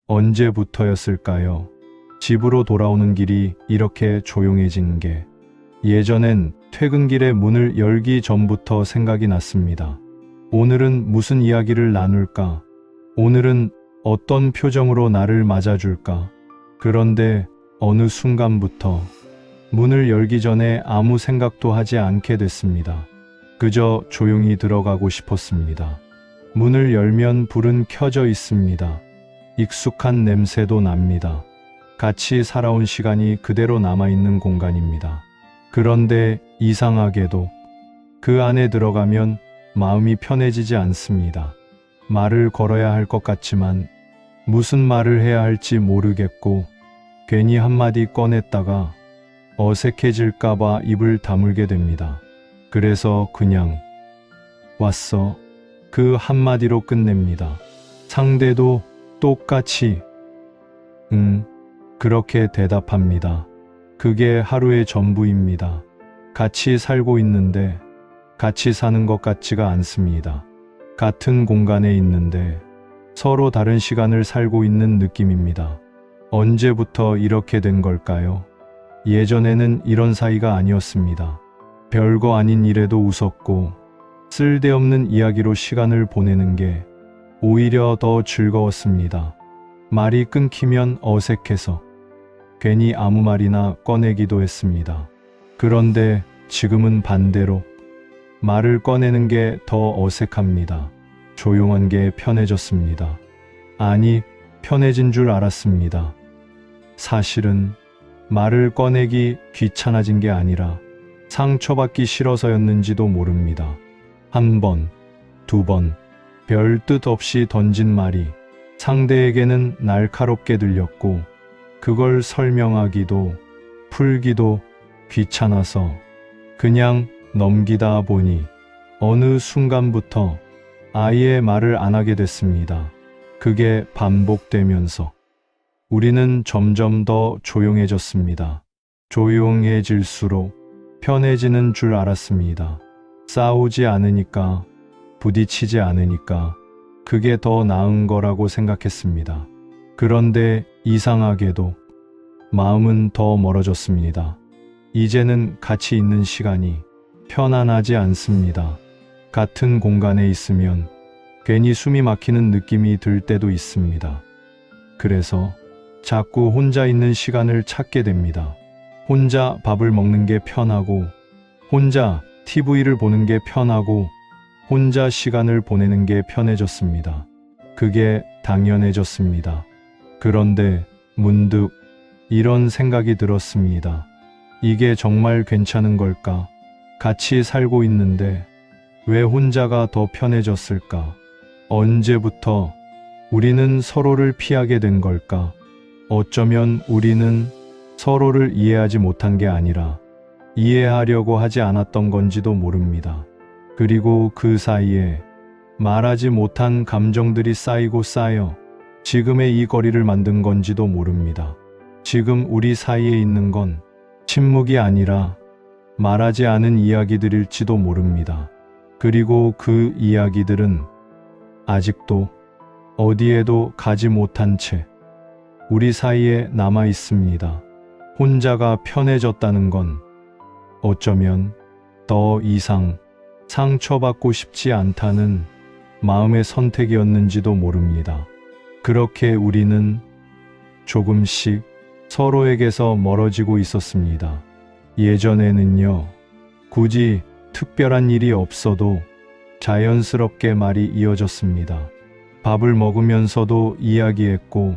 언제부터였을까요? 집으로 돌아오는 길이 이렇게 조용해진 게 예전엔 퇴근길에 문을 열기 전부터 생각이 났습니다. 오늘은 무슨 이야기를 나눌까? 오늘은 어떤 표정으로 나를 맞아줄까? 그런데 어느 순간부터 문을 열기 전에 아무 생각도 하지 않게 됐습니다. 그저 조용히 들어가고 싶었습니다. 문을 열면 불은 켜져 있습니다. 익숙한 냄새도 납니다. 같이 살아온 시간이 그대로 남아있는 공간입니다. 그런데 이상하게도 그 안에 들어가면 마음이 편해지지 않습니다. 말을 걸어야 할 것 같지만 무슨 말을 해야 할지 모르겠고 괜히 한마디 꺼냈다가 어색해질까봐 입을 다물게 됩니다. 그래서 그냥 왔어. 그 한마디로 끝냅니다. 상대도 똑같이 그렇게 대답합니다. 그게 하루의 전부입니다. 같이 살고 있는데 같이 사는 것 같지가 않습니다. 같은 공간에 있는데 서로 다른 시간을 살고 있는 느낌입니다. 언제부터 이렇게 된 걸까요? 예전에는 이런 사이가 아니었습니다. 별거 아닌 일에도 웃었고 쓸데없는 이야기로 시간을 보내는 게 오히려 더 즐거웠습니다. 말이 끊기면 어색해서 괜히 아무 말이나 꺼내기도 했습니다. 그런데 지금은 반대로 말을 꺼내는 게 더 어색합니다. 조용한 게 편해졌습니다. 아니, 편해진 줄 알았습니다. 사실은 말을 꺼내기 귀찮아진 게 아니라 상처받기 싫어서였는지도 모릅니다. 한 번, 두 번, 별 뜻 없이 던진 말이 상대에게는 날카롭게 들렸고 그걸 설명하기도 풀기도 귀찮아서 그냥 넘기다 보니 어느 순간부터 아예 말을 안 하게 됐습니다. 그게 반복되면서 우리는 점점 더 조용해졌습니다. 조용해질수록 편해지는 줄 알았습니다. 싸우지 않으니까, 부딪히지 않으니까 그게 더 나은 거라고 생각했습니다. 그런데 이상하게도 마음은 더 멀어졌습니다. 이제는 같이 있는 시간이 편안하지 않습니다. 같은 공간에 있으면 괜히 숨이 막히는 느낌이 들 때도 있습니다. 그래서 자꾸 혼자 있는 시간을 찾게 됩니다. 혼자 밥을 먹는 게 편하고, 혼자 TV를 보는 게 편하고, 혼자 시간을 보내는 게 편해졌습니다. 그게 당연해졌습니다. 그런데 문득 이런 생각이 들었습니다. 이게 정말 괜찮은 걸까? 같이 살고 있는데 왜 혼자가 더 편해졌을까? 언제부터 우리는 서로를 피하게 된 걸까? 어쩌면 우리는 서로를 이해하지 못한 게 아니라 이해하려고 하지 않았던 건지도 모릅니다. 그리고 그 사이에 말하지 못한 감정들이 쌓이고 쌓여 지금의 이 거리를 만든 건지도 모릅니다. 지금 우리 사이에 있는 건 침묵이 아니라 말하지 않은 이야기들일지도 모릅니다. 그리고 그 이야기들은 아직도 어디에도 가지 못한 채 우리 사이에 남아 있습니다. 혼자가 편해졌다는 건 어쩌면 더 이상 상처받고 싶지 않다는 마음의 선택이었는지도 모릅니다. 그렇게 우리는 조금씩 서로에게서 멀어지고 있었습니다. 예전에는요, 굳이 특별한 일이 없어도 자연스럽게 말이 이어졌습니다. 밥을 먹으면서도 이야기했고,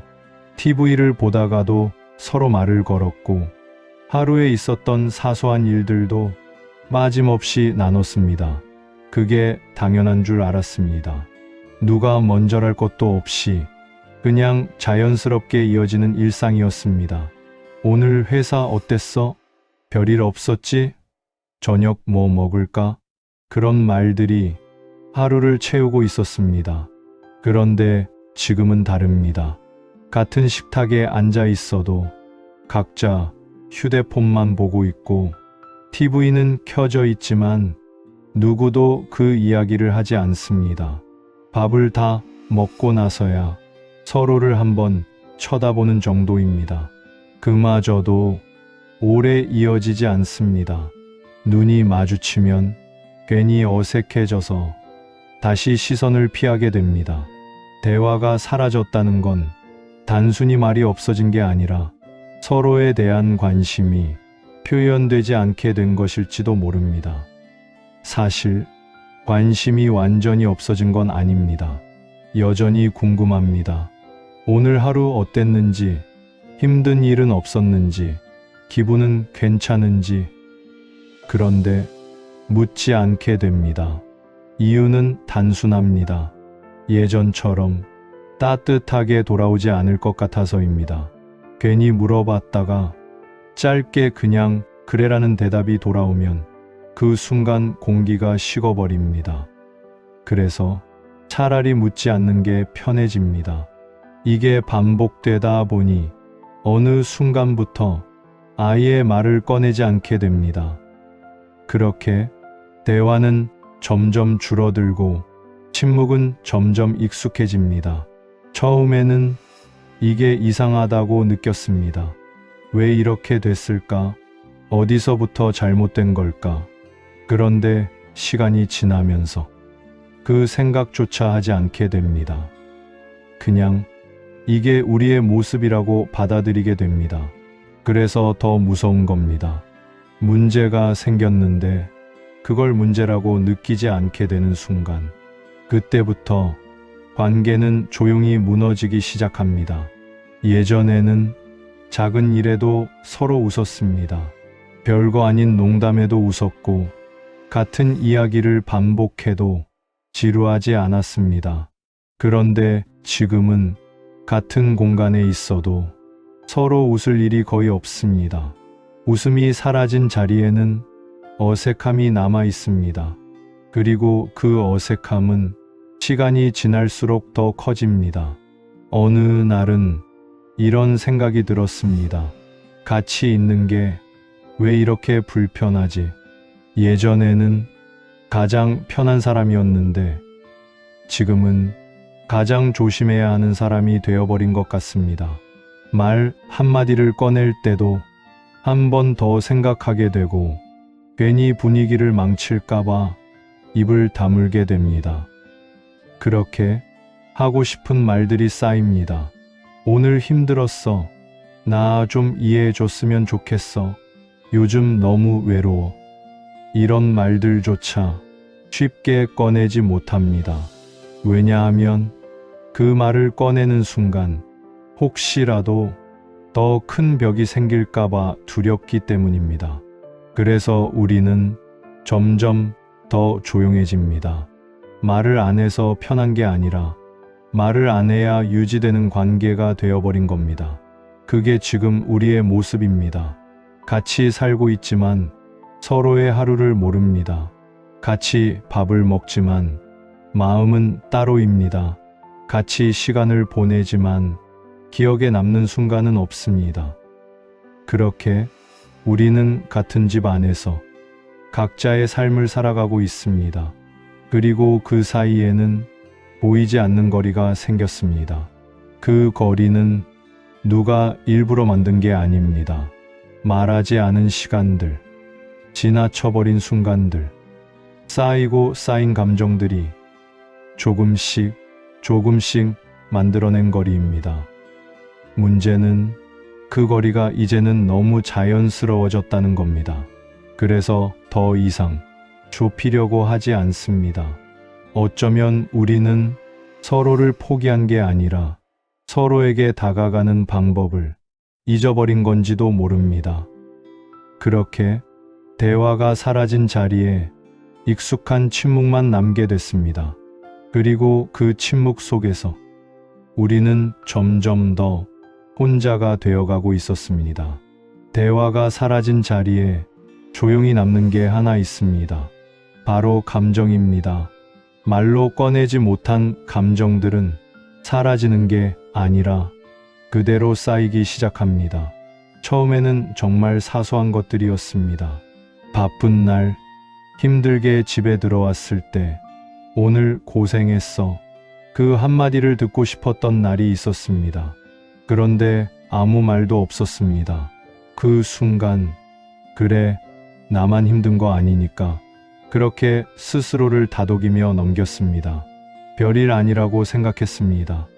TV를 보다가도 서로 말을 걸었고, 하루에 있었던 사소한 일들도 빠짐없이 나눴습니다. 그게 당연한 줄 알았습니다. 누가 먼저랄 것도 없이 그냥 자연스럽게 이어지는 일상이었습니다. 오늘 회사 어땠어? 별일 없었지? 저녁 뭐 먹을까? 그런 말들이 하루를 채우고 있었습니다. 그런데 지금은 다릅니다. 같은 식탁에 앉아 있어도 각자 휴대폰만 보고 있고 TV는 켜져 있지만 누구도 그 이야기를 하지 않습니다. 밥을 다 먹고 나서야 서로를 한번 쳐다보는 정도입니다. 그마저도 오래 이어지지 않습니다. 눈이 마주치면 괜히 어색해져서 다시 시선을 피하게 됩니다. 대화가 사라졌다는 건 단순히 말이 없어진 게 아니라 서로에 대한 관심이 표현되지 않게 된 것일지도 모릅니다. 사실 관심이 완전히 없어진 건 아닙니다. 여전히 궁금합니다. 오늘 하루 어땠는지, 힘든 일은 없었는지, 기분은 괜찮은지. 그런데 묻지 않게 됩니다. 이유는 단순합니다. 예전처럼 따뜻하게 돌아오지 않을 것 같아서입니다. 괜히 물어봤다가 짧게 그냥 그래라는 대답이 돌아오면 그 순간 공기가 식어버립니다. 그래서 차라리 묻지 않는 게 편해집니다. 이게 반복되다 보니 어느 순간부터 아예 말을 꺼내지 않게 됩니다. 그렇게 대화는 점점 줄어들고 침묵은 점점 익숙해집니다. 처음에는 이게 이상하다고 느꼈습니다. 왜 이렇게 됐을까? 어디서부터 잘못된 걸까? 그런데 시간이 지나면서 그 생각조차 하지 않게 됩니다. 그냥 이게 우리의 모습이라고 받아들이게 됩니다. 그래서 더 무서운 겁니다. 문제가 생겼는데 그걸 문제라고 느끼지 않게 되는 순간, 그때부터 관계는 조용히 무너지기 시작합니다. 예전에는 작은 일에도 서로 웃었습니다. 별거 아닌 농담에도 웃었고, 같은 이야기를 반복해도 지루하지 않았습니다. 그런데 지금은 같은 공간에 있어도 서로 웃을 일이 거의 없습니다. 웃음이 사라진 자리에는 어색함이 남아 있습니다. 그리고 그 어색함은 시간이 지날수록 더 커집니다. 어느 날은 이런 생각이 들었습니다. 같이 있는 게 왜 이렇게 불편하지? 예전에는 가장 편한 사람이었는데 지금은 가장 조심해야 하는 사람이 되어버린 것 같습니다. 말 한마디를 꺼낼 때도 한 번 더 생각하게 되고 괜히 분위기를 망칠까봐 입을 다물게 됩니다. 그렇게 하고 싶은 말들이 쌓입니다. 오늘 힘들었어. 나 좀 이해해줬으면 좋겠어. 요즘 너무 외로워. 이런 말들조차 쉽게 꺼내지 못합니다. 왜냐하면 그 말을 꺼내는 순간 혹시라도 더 큰 벽이 생길까봐 두렵기 때문입니다. 그래서 우리는 점점 더 조용해집니다. 말을 안 해서 편한 게 아니라 말을 안 해야 유지되는 관계가 되어버린 겁니다. 그게 지금 우리의 모습입니다. 같이 살고 있지만 서로의 하루를 모릅니다. 같이 밥을 먹지만 마음은 따로입니다. 같이 시간을 보내지만 기억에 남는 순간은 없습니다. 그렇게 우리는 같은 집 안에서 각자의 삶을 살아가고 있습니다. 그리고 그 사이에는 보이지 않는 거리가 생겼습니다. 그 거리는 누가 일부러 만든 게 아닙니다. 말하지 않은 시간들, 지나쳐버린 순간들, 쌓이고 쌓인 감정들이 조금씩 만들어낸 거리입니다. 문제는 그 거리가 이제는 너무 자연스러워졌다는 겁니다. 그래서 더 이상 좁히려고 하지 않습니다. 어쩌면 우리는 서로를 포기한 게 아니라 서로에게 다가가는 방법을 잊어버린 건지도 모릅니다. 그렇게 대화가 사라진 자리에 익숙한 침묵만 남게 됐습니다. 그리고 그 침묵 속에서 우리는 점점 더 혼자가 되어가고 있었습니다. 대화가 사라진 자리에 조용히 남는 게 하나 있습니다. 바로 감정입니다. 말로 꺼내지 못한 감정들은 사라지는 게 아니라 그대로 쌓이기 시작합니다. 처음에는 정말 사소한 것들이었습니다. 바쁜 날, 힘들게 집에 들어왔을 때, 오늘 고생했어. 그 한마디를 듣고 싶었던 날이 있었습니다. 그런데 아무 말도 없었습니다. 그 순간, 그래, 나만 힘든 거 아니니까. 그렇게 스스로를 다독이며 넘겼습니다. 별일 아니라고 생각했습니다.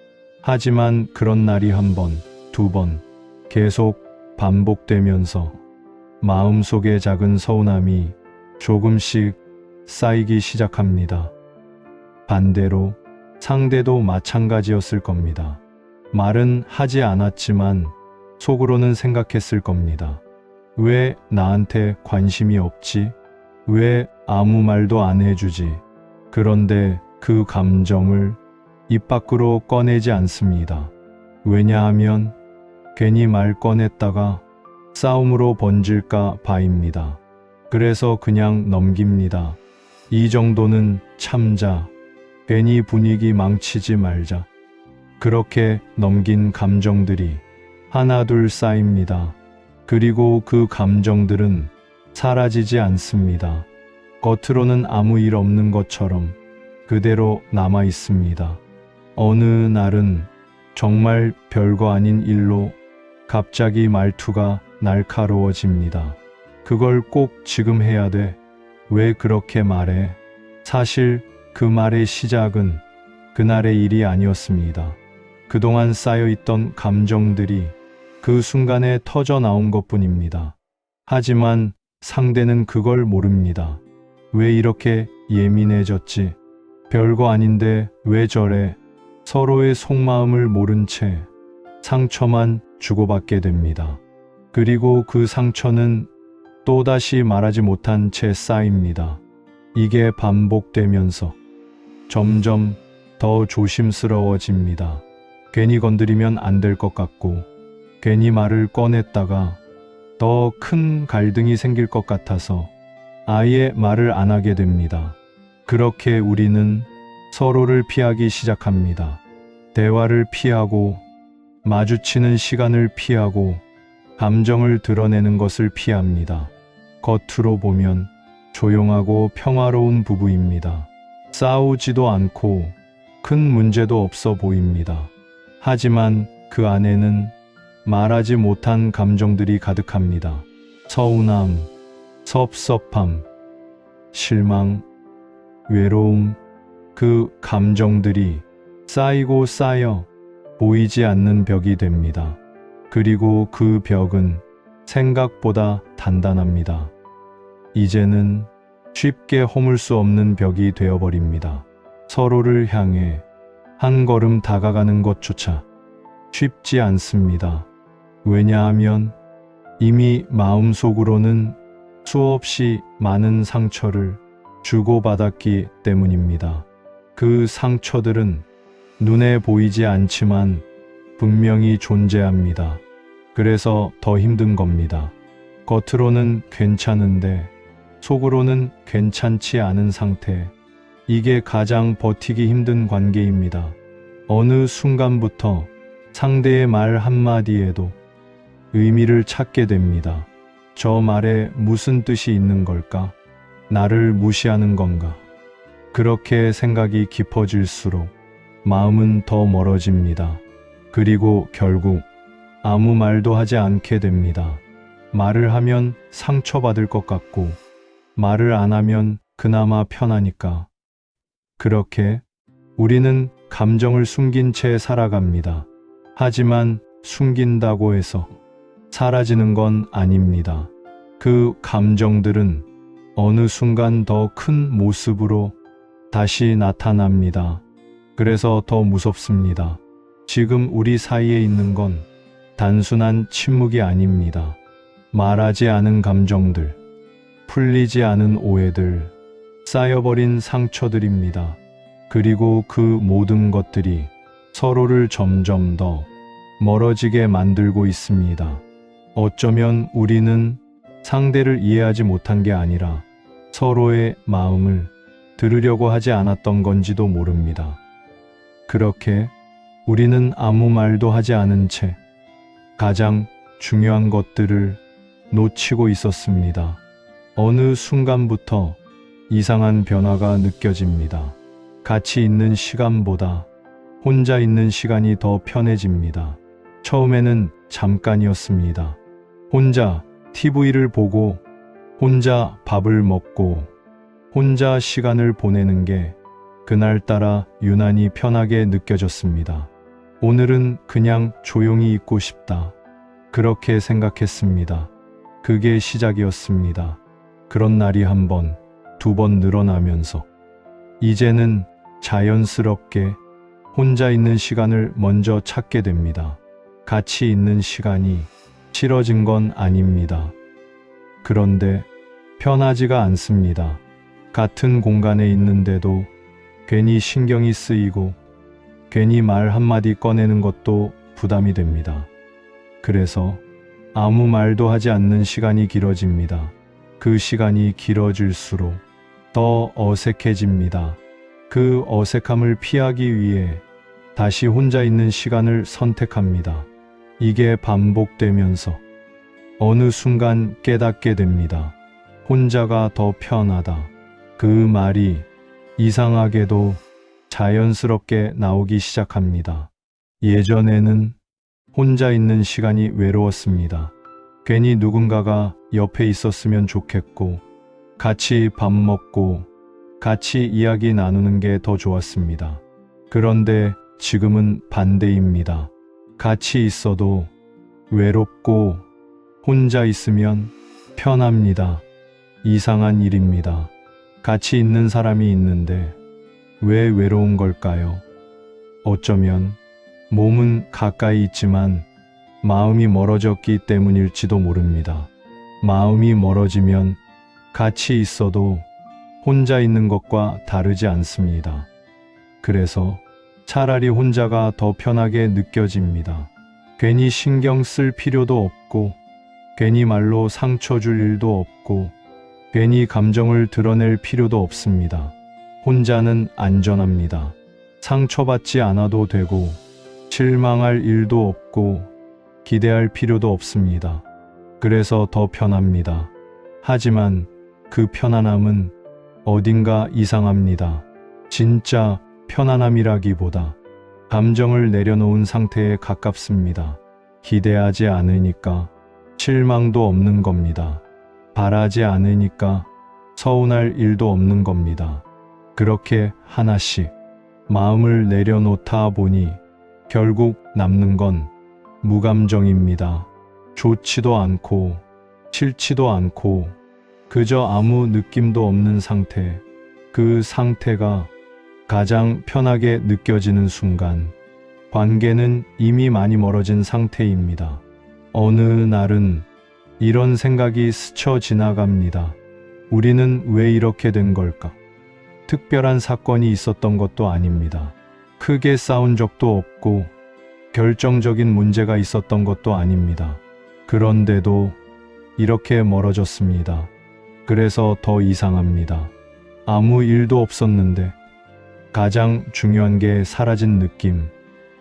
하지만 그런 날이 한 번, 두 번, 계속 반복되면서 마음속에 작은 서운함이 조금씩 쌓이기 시작합니다. 반대로 상대도 마찬가지였을 겁니다. 말은 하지 않았지만 속으로는 생각했을 겁니다. 왜 나한테 관심이 없지? 왜 아무 말도 안 해주지? 그런데 그 감정을 입 밖으로 꺼내지 않습니다. 왜냐하면 괜히 말 꺼냈다가 싸움으로 번질까 봐입니다. 그래서 그냥 넘깁니다. 이 정도는 참자. 괜히 분위기 망치지 말자. 그렇게 넘긴 감정들이 하나둘 쌓입니다. 그리고 그 감정들은 사라지지 않습니다. 겉으로는 아무 일 없는 것처럼 그대로 남아 있습니다. 어느 날은 정말 별거 아닌 일로 갑자기 말투가 날카로워집니다. 그걸 꼭 지금 해야 돼. 왜 그렇게 말해? 사실 그 말의 시작은 그날의 일이 아니었습니다. 그동안 쌓여있던 감정들이 그 순간에 터져 나온 것뿐입니다. 하지만 상대는 그걸 모릅니다. 왜 이렇게 예민해졌지? 별거 아닌데 왜 저래? 서로의 속마음을 모른 채 상처만 주고받게 됩니다. 그리고 그 상처는 또다시 말하지 못한 채 쌓입니다. 이게 반복되면서 점점 더 조심스러워집니다. 괜히 건드리면 안 될 것 같고, 괜히 말을 꺼냈다가 더 큰 갈등이 생길 것 같아서 아예 말을 안 하게 됩니다. 그렇게 우리는 서로를 피하기 시작합니다. 대화를 피하고, 마주치는 시간을 피하고, 감정을 드러내는 것을 피합니다. 겉으로 보면 조용하고 평화로운 부부입니다. 싸우지도 않고 큰 문제도 없어 보입니다. 하지만 그 안에는 말하지 못한 감정들이 가득합니다. 서운함, 섭섭함, 실망, 외로움, 그 감정들이 쌓이고 쌓여 보이지 않는 벽이 됩니다. 그리고 그 벽은 생각보다 단단합니다. 이제는 쉽게 허물 수 없는 벽이 되어버립니다. 서로를 향해 한 걸음 다가가는 것조차 쉽지 않습니다. 왜냐하면 이미 마음속으로는 수없이 많은 상처를 주고받았기 때문입니다. 그 상처들은 눈에 보이지 않지만 분명히 존재합니다. 그래서 더 힘든 겁니다. 겉으로는 괜찮은데 속으로는 괜찮지 않은 상태. 이게 가장 버티기 힘든 관계입니다. 어느 순간부터 상대의 말 한마디에도 의미를 찾게 됩니다. 저 말에 무슨 뜻이 있는 걸까? 나를 무시하는 건가? 그렇게 생각이 깊어질수록 마음은 더 멀어집니다. 그리고 결국 아무 말도 하지 않게 됩니다. 말을 하면 상처받을 것 같고, 말을 안 하면 그나마 편하니까. 그렇게 우리는 감정을 숨긴 채 살아갑니다. 하지만 숨긴다고 해서 사라지는 건 아닙니다. 그 감정들은 어느 순간 더 큰 모습으로 다시 나타납니다. 그래서 더 무섭습니다. 지금 우리 사이에 있는 건 단순한 침묵이 아닙니다. 말하지 않은 감정들, 풀리지 않은 오해들, 쌓여버린 상처들입니다. 그리고 그 모든 것들이 서로를 점점 더 멀어지게 만들고 있습니다. 어쩌면 우리는 상대를 이해하지 못한 게 아니라 서로의 마음을 들으려고 하지 않았던 건지도 모릅니다. 그렇게 우리는 아무 말도 하지 않은 채 가장 중요한 것들을 놓치고 있었습니다. 어느 순간부터 이상한 변화가 느껴집니다. 같이 있는 시간보다 혼자 있는 시간이 더 편해집니다. 처음에는 잠깐이었습니다. 혼자 TV를 보고, 혼자 밥을 먹고, 혼자 시간을 보내는 게 그날따라 유난히 편하게 느껴졌습니다. 오늘은 그냥 조용히 있고 싶다. 그렇게 생각했습니다. 그게 시작이었습니다. 그런 날이 한 번, 두 번 늘어나면서 이제는 자연스럽게 혼자 있는 시간을 먼저 찾게 됩니다. 같이 있는 시간이 싫어진 건 아닙니다. 그런데 편하지가 않습니다. 같은 공간에 있는데도 괜히 신경이 쓰이고 괜히 말 한마디 꺼내는 것도 부담이 됩니다. 그래서 아무 말도 하지 않는 시간이 길어집니다. 그 시간이 길어질수록 더 어색해집니다. 그 어색함을 피하기 위해 다시 혼자 있는 시간을 선택합니다. 이게 반복되면서 어느 순간 깨닫게 됩니다. 혼자가 더 편하다. 그 말이 이상하게도 자연스럽게 나오기 시작합니다. 예전에는 혼자 있는 시간이 외로웠습니다. 괜히 누군가가 옆에 있었으면 좋겠고, 같이 밥 먹고, 같이 이야기 나누는 게 더 좋았습니다. 그런데 지금은 반대입니다. 같이 있어도 외롭고, 혼자 있으면 편합니다. 이상한 일입니다. 같이 있는 사람이 있는데 왜 외로운 걸까요? 어쩌면 몸은 가까이 있지만 마음이 멀어졌기 때문일지도 모릅니다. 마음이 멀어지면 같이 있어도 혼자 있는 것과 다르지 않습니다. 그래서 차라리 혼자가 더 편하게 느껴집니다. 괜히 신경 쓸 필요도 없고, 괜히 말로 상처 줄 일도 없고, 괜히 감정을 드러낼 필요도 없습니다. 혼자는 안전합니다. 상처받지 않아도 되고, 실망할 일도 없고, 기대할 필요도 없습니다. 그래서 더 편합니다. 하지만 그 편안함은 어딘가 이상합니다. 진짜 편안함이라기보다 감정을 내려놓은 상태에 가깝습니다. 기대하지 않으니까 실망도 없는 겁니다. 바라지 않으니까 서운할 일도 없는 겁니다. 그렇게 하나씩 마음을 내려놓다 보니 결국 남는 건 무감정입니다. 좋지도 않고 싫지도 않고 그저 아무 느낌도 없는 상태. 그 상태가 가장 편하게 느껴지는 순간 관계는 이미 많이 멀어진 상태입니다. 어느 날은 이런 생각이 스쳐 지나갑니다. 우리는 왜 이렇게 된 걸까? 특별한 사건이 있었던 것도 아닙니다. 크게 싸운 적도 없고 결정적인 문제가 있었던 것도 아닙니다. 그런데도 이렇게 멀어졌습니다. 그래서 더 이상합니다. 아무 일도 없었는데 가장 중요한 게 사라진 느낌.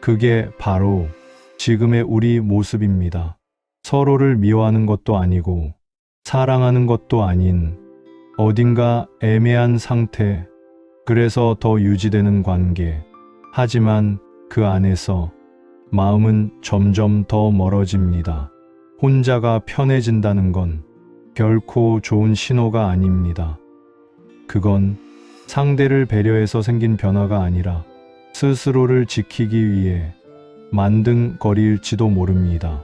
그게 바로 지금의 우리 모습입니다. 서로를 미워하는 것도 아니고 사랑하는 것도 아닌 어딘가 애매한 상태. 그래서 더 유지되는 관계. 하지만 그 안에서 마음은 점점 더 멀어집니다. 혼자가 편해진다는 건 결코 좋은 신호가 아닙니다. 그건 상대를 배려해서 생긴 변화가 아니라 스스로를 지키기 위해 만든 거리일지도 모릅니다.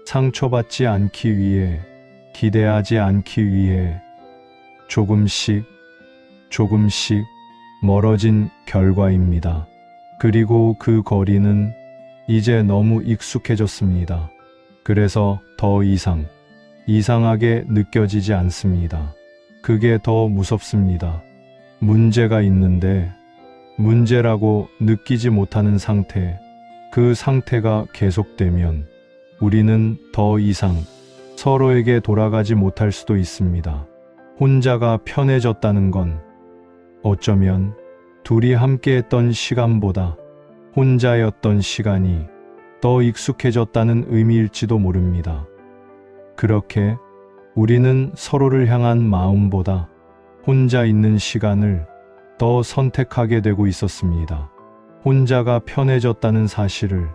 상처받지 않기 위해, 기대하지 않기 위해 조금씩 멀어진 결과입니다. 그리고 그 거리는 이제 너무 익숙해졌습니다. 그래서 더 이상하게 느껴지지 않습니다. 그게 더 무섭습니다. 문제가 있는데 문제라고 느끼지 못하는 상태, 그 상태가 계속되면 우리는 더 이상 서로에게 돌아가지 못할 수도 있습니다. 혼자가 편해졌다는 건 어쩌면 둘이 함께했던 시간보다 혼자였던 시간이 더 익숙해졌다는 의미일지도 모릅니다. 그렇게 우리는 서로를 향한 마음보다 혼자 있는 시간을 더 선택하게 되고 있었습니다. 혼자가 편해졌다는 사실을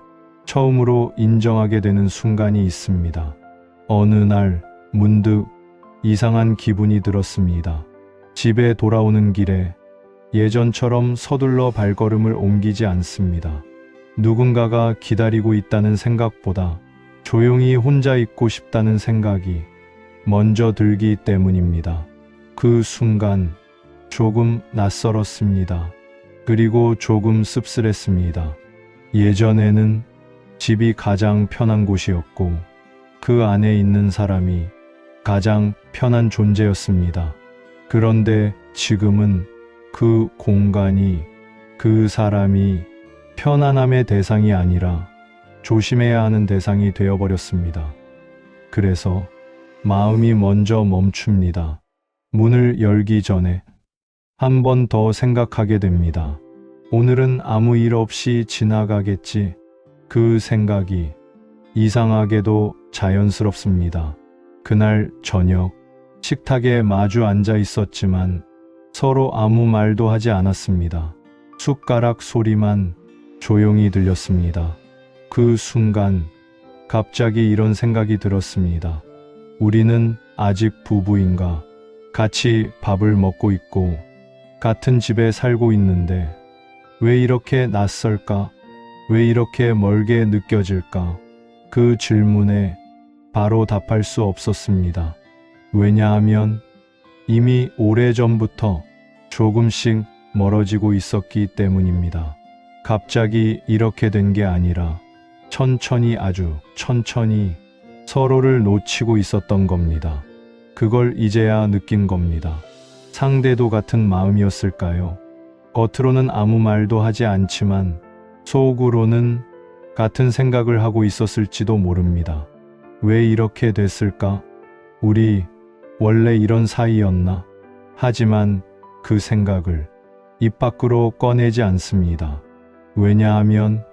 처음으로 인정하게 되는 순간이 있습니다. 어느 날 문득 이상한 기분이 들었습니다. 집에 돌아오는 길에 예전처럼 서둘러 발걸음을 옮기지 않습니다. 누군가가 기다리고 있다는 생각보다 조용히 혼자 있고 싶다는 생각이 먼저 들기 때문입니다. 그 순간 조금 낯설었습니다. 그리고 조금 씁쓸했습니다. 예전에는 집이 가장 편한 곳이었고 그 안에 있는 사람이 가장 편한 존재였습니다. 그런데 지금은 그 공간이, 그 사람이 편안함의 대상이 아니라 조심해야 하는 대상이 되어버렸습니다. 그래서 마음이 먼저 멈춥니다. 문을 열기 전에 한 번 더 생각하게 됩니다. 오늘은 아무 일 없이 지나가겠지. 그 생각이 이상하게도 자연스럽습니다. 그날 저녁 식탁에 마주 앉아 있었지만 서로 아무 말도 하지 않았습니다. 숟가락 소리만 조용히 들렸습니다. 그 순간 갑자기 이런 생각이 들었습니다. 우리는 아직 부부인가? 같이 밥을 먹고 있고 같은 집에 살고 있는데 왜 이렇게 낯설까? 왜 이렇게 멀게 느껴질까? 그 질문에 바로 답할 수 없었습니다. 왜냐하면 이미 오래전부터 조금씩 멀어지고 있었기 때문입니다. 갑자기 이렇게 된 게 아니라 천천히, 아주 천천히 서로를 놓치고 있었던 겁니다. 그걸 이제야 느낀 겁니다. 상대도 같은 마음이었을까요? 겉으로는 아무 말도 하지 않지만 속으로는 같은 생각을 하고 있었을지도 모릅니다. 왜 이렇게 됐을까? 우리 원래 이런 사이였나? 하지만 그 생각을 입 밖으로 꺼내지 않습니다. 왜냐하면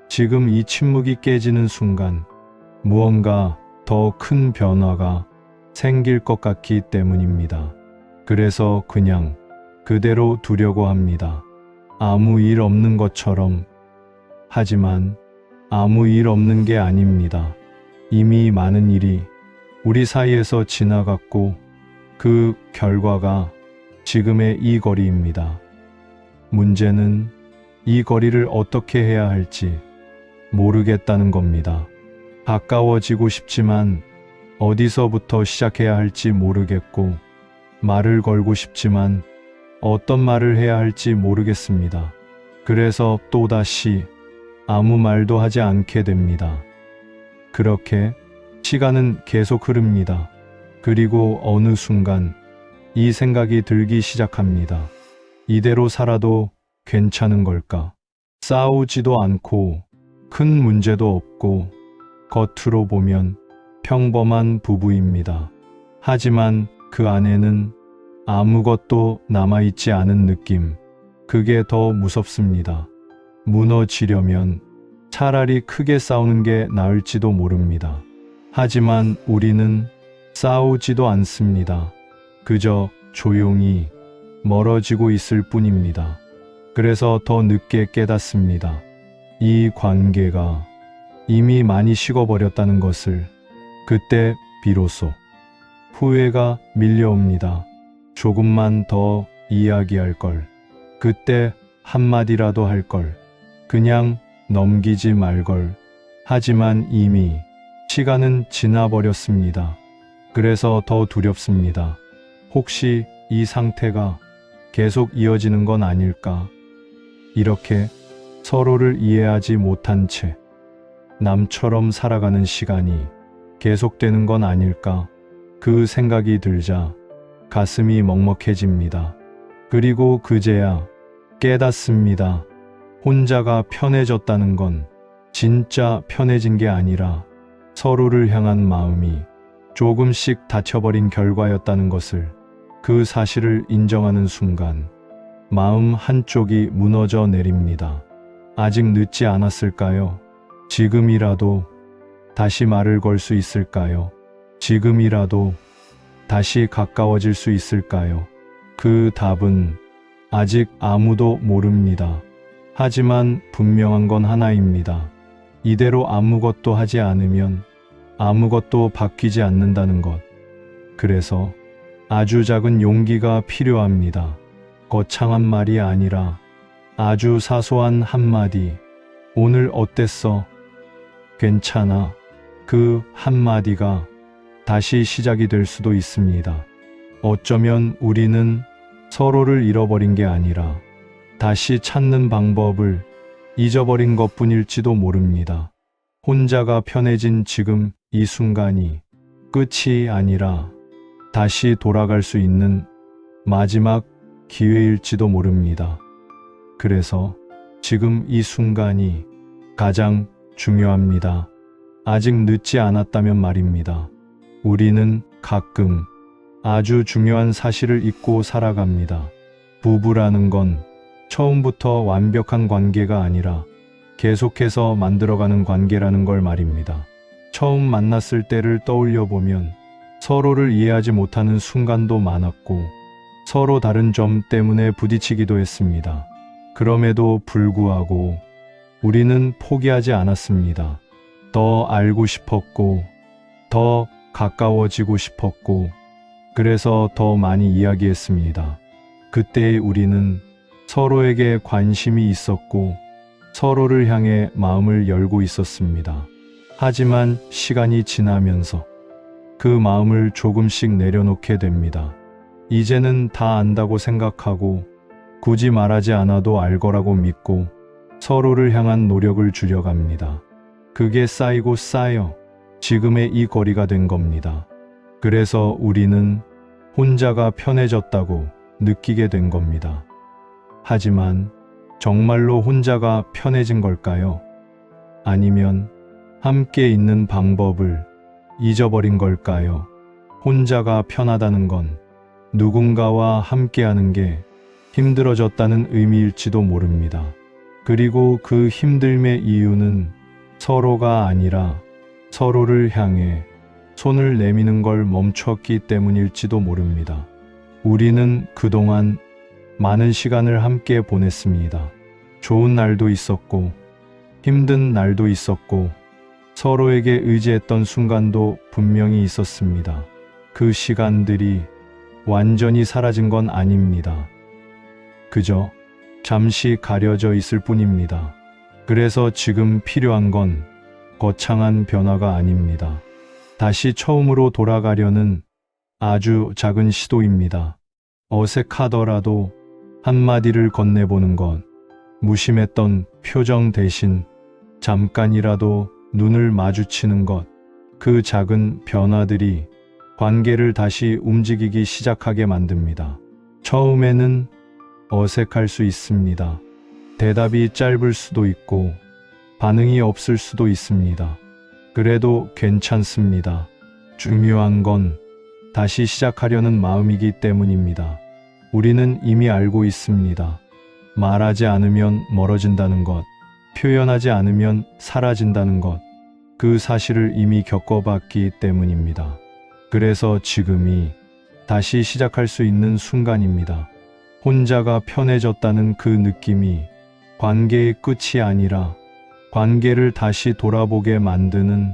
지금 이 침묵이 깨지는 순간 무언가 더 큰 변화가 생길 것 같기 때문입니다. 그래서 그냥 그대로 두려고 합니다. 아무 일 없는 것처럼. 하지만 아무 일 없는 게 아닙니다. 이미 많은 일이 우리 사이에서 지나갔고 그 결과가 지금의 이 거리입니다. 문제는 이 거리를 어떻게 해야 할지 모르겠다는 겁니다. 가까워지고 싶지만 어디서부터 시작해야 할지 모르겠고 말을 걸고 싶지만 어떤 말을 해야 할지 모르겠습니다. 그래서 또다시 아무 말도 하지 않게 됩니다. 그렇게 시간은 계속 흐릅니다. 그리고 어느 순간 이 생각이 들기 시작합니다. 이대로 살아도 괜찮은 걸까? 싸우지도 않고 큰 문제도 없고 겉으로 보면 평범한 부부입니다. 하지만 그 안에는 아무것도 남아있지 않은 느낌. 그게 더 무섭습니다. 무너지려면 차라리 크게 싸우는 게 나을지도 모릅니다. 하지만 우리는 싸우지도 않습니다. 그저 조용히 멀어지고 있을 뿐입니다. 그래서 더 늦게 깨닫습니다. 이 관계가 이미 많이 식어버렸다는 것을. 그때 비로소 후회가 밀려옵니다. 조금만 더 이야기할 걸. 그때 한마디라도 할 걸. 그냥 넘기지 말 걸. 하지만 이미 시간은 지나버렸습니다. 그래서 더 두렵습니다. 혹시 이 상태가 계속 이어지는 건 아닐까? 이렇게 서로를 이해하지 못한 채 남처럼 살아가는 시간이 계속되는 건 아닐까? 그 생각이 들자 가슴이 먹먹해집니다. 그리고 그제야 깨닫습니다. 혼자가 편해졌다는 건 진짜 편해진 게 아니라 서로를 향한 마음이 조금씩 닫혀버린 결과였다는 것을. 그 사실을 인정하는 순간 마음 한쪽이 무너져 내립니다. 아직 늦지 않았을까요? 지금이라도 다시 말을 걸 수 있을까요? 지금이라도 다시 가까워질 수 있을까요? 그 답은 아직 아무도 모릅니다. 하지만 분명한 건 하나입니다. 이대로 아무것도 하지 않으면 아무것도 바뀌지 않는다는 것. 그래서 아주 작은 용기가 필요합니다. 거창한 말이 아니라 아주 사소한 한마디. 오늘 어땠어? 괜찮아. 그 한마디가 다시 시작이 될 수도 있습니다. 어쩌면 우리는 서로를 잃어버린 게 아니라 다시 찾는 방법을 잊어버린 것뿐일지도 모릅니다. 혼자가 편해진 지금 이 순간이 끝이 아니라 다시 돌아갈 수 있는 마지막 기회일지도 모릅니다. 그래서 지금 이 순간이 가장 중요합니다. 아직 늦지 않았다면 말입니다. 우리는 가끔 아주 중요한 사실을 잊고 살아갑니다. 부부라는 건 처음부터 완벽한 관계가 아니라 계속해서 만들어가는 관계라는 걸 말입니다. 처음 만났을 때를 떠올려 보면 서로를 이해하지 못하는 순간도 많았고 서로 다른 점 때문에 부딪히기도 했습니다. 그럼에도 불구하고 우리는 포기하지 않았습니다. 더 알고 싶었고 더 가까워지고 싶었고 그래서 더 많이 이야기했습니다. 그때 우리는 서로에게 관심이 있었고 서로를 향해 마음을 열고 있었습니다. 하지만 시간이 지나면서 그 마음을 조금씩 내려놓게 됩니다. 이제는 다 안다고 생각하고 굳이 말하지 않아도 알 거라고 믿고 서로를 향한 노력을 줄여갑니다. 그게 쌓이고 쌓여 지금의 이 거리가 된 겁니다. 그래서 우리는 혼자가 편해졌다고 느끼게 된 겁니다. 하지만 정말로 혼자가 편해진 걸까요? 아니면 함께 있는 방법을 잊어버린 걸까요? 혼자가 편하다는 건 누군가와 함께하는 게 힘들어졌다는 의미일지도 모릅니다. 그리고 그 힘듦의 이유는 서로가 아니라 서로를 향해 손을 내미는 걸 멈췄기 때문일지도 모릅니다. 우리는 그동안 많은 시간을 함께 보냈습니다. 좋은 날도 있었고 힘든 날도 있었고 서로에게 의지했던 순간도 분명히 있었습니다. 그 시간들이 완전히 사라진 건 아닙니다. 그저 잠시 가려져 있을 뿐입니다. 그래서 지금 필요한 건 거창한 변화가 아닙니다. 다시 처음으로 돌아가려는 아주 작은 시도입니다. 어색하더라도 한마디를 건네보는 것, 무심했던 표정 대신 잠깐이라도 눈을 마주치는 것, 그 작은 변화들이 관계를 다시 움직이기 시작하게 만듭니다. 처음에는 어색할 수 있습니다. 대답이 짧을 수도 있고 반응이 없을 수도 있습니다. 그래도 괜찮습니다. 중요한 건 다시 시작하려는 마음이기 때문입니다. 우리는 이미 알고 있습니다. 말하지 않으면 멀어진다는 것, 표현하지 않으면 사라진다는 것, 그 사실을 이미 겪어봤기 때문입니다. 그래서 지금이 다시 시작할 수 있는 순간입니다. 혼자가 편해졌다는 그 느낌이 관계의 끝이 아니라 관계를 다시 돌아보게 만드는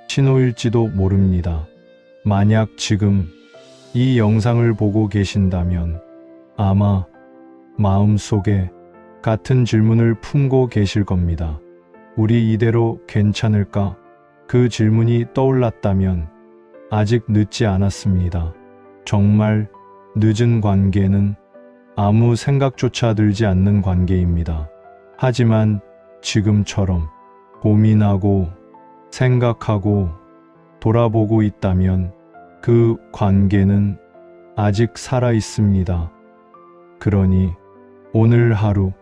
신호일지도 모릅니다. 만약 지금 이 영상을 보고 계신다면 아마 마음속에 같은 질문을 품고 계실 겁니다. 우리 이대로 괜찮을까? 그 질문이 떠올랐다면 아직 늦지 않았습니다. 정말 늦은 관계는 아무 생각조차 들지 않는 관계입니다. 하지만 지금처럼 고민하고 생각하고 돌아보고 있다면 그 관계는 아직 살아 있습니다. 그러니 오늘 하루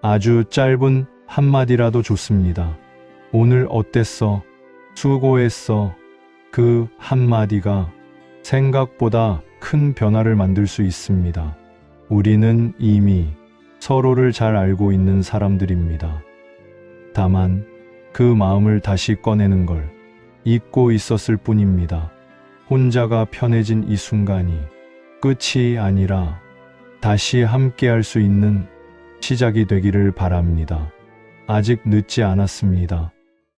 아주 짧은 한마디라도 좋습니다. 오늘 어땠어? 수고했어. 그 한마디가 생각보다 큰 변화를 만들 수 있습니다. 우리는 이미 서로를 잘 알고 있는 사람들입니다. 다만 그 마음을 다시 꺼내는 걸 잊고 있었을 뿐입니다. 혼자가 편해진 이 순간이 끝이 아니라 다시 함께할 수 있는 시작이 되기를 바랍니다. 아직 늦지 않았습니다.